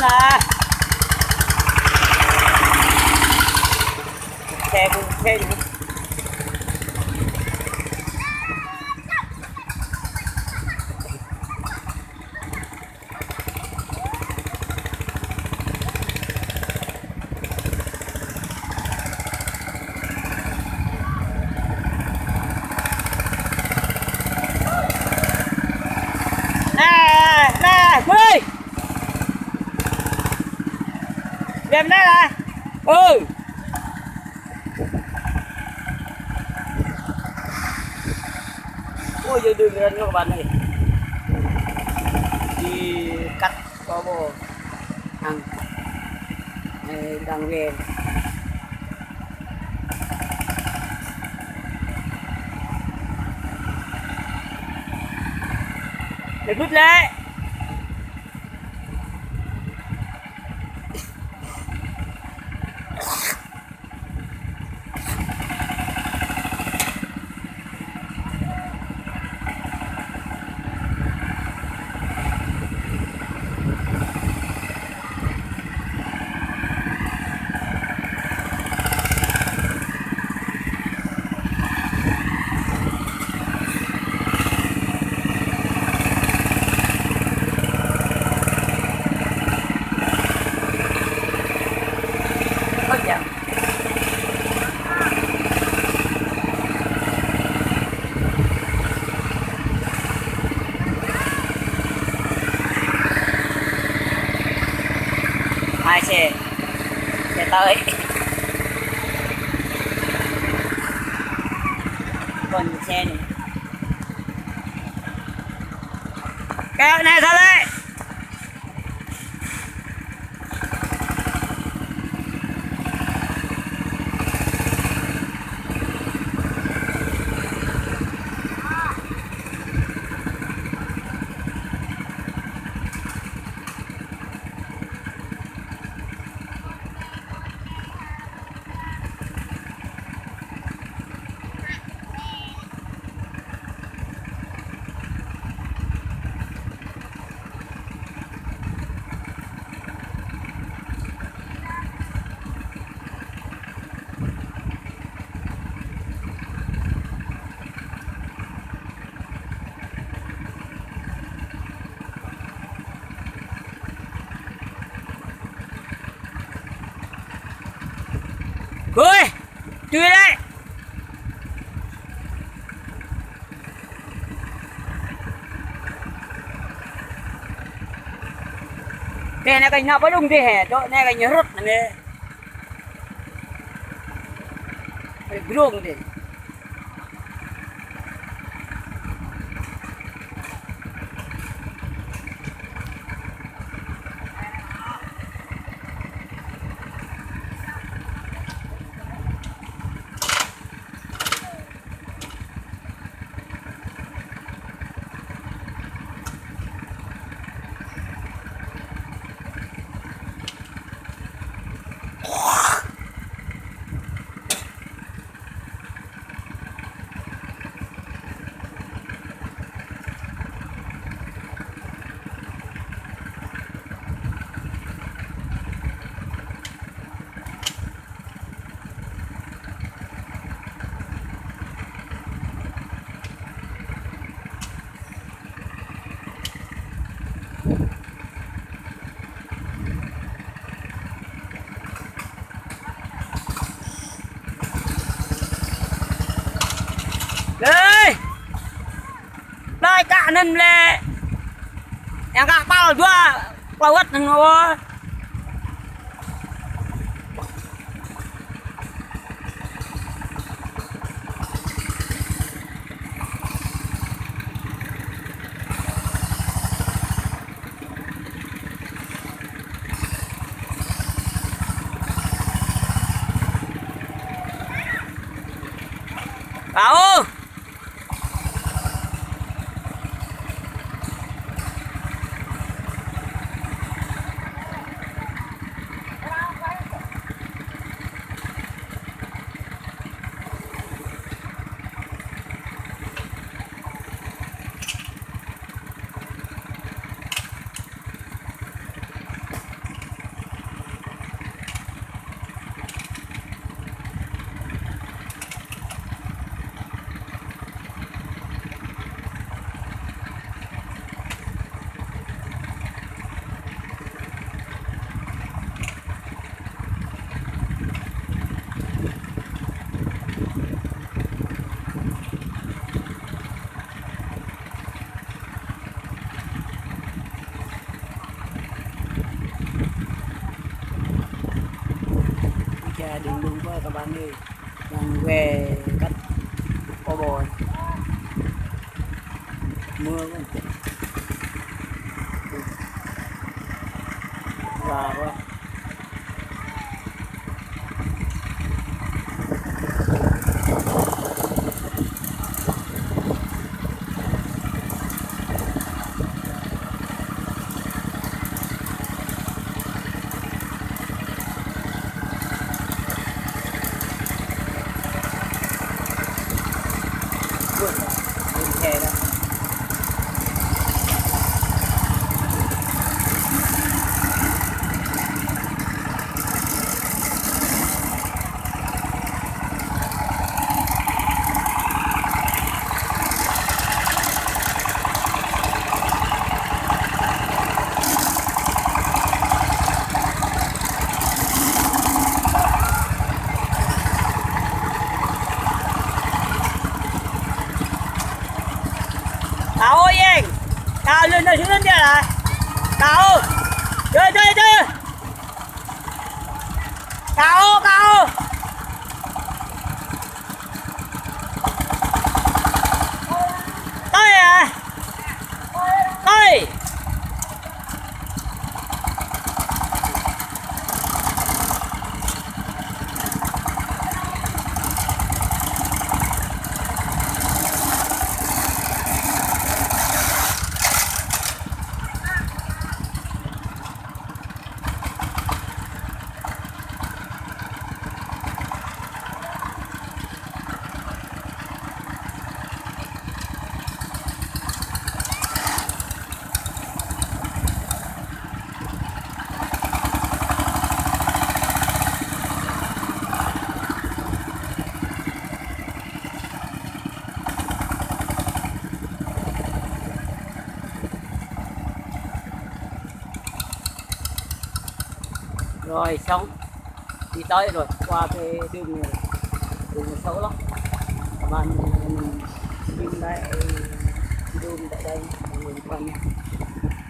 nè. Xe cũng xe nữa. Nè, Quy đem đây nè. Ôi giờ đường lên các bạn này đi cắt có bộ hàng đang về để rút lại. Hai xe tới còn xe này kéo này sao đấy. Cười chui đây. Cái này cái nào phải đúng thì hè chỗ này cái nhớ rất là nghe cái ruộng đi. Đây đây cả nên là yang kapal dua laut nang bawah. Tahu. bạn ơi, đang về đất có bò mưa quá và quá. Lên xe đó. Cậu ơi Yên, cậu lên đây xuống lên kia này. Cậu, chơi chơi chơi. Cậu. Tới à. Tới. Rồi xong, đi tới rồi, qua cái đường này, đường này xấu lắm. Các bạn dừng lại, đường tại đây, đường quanh.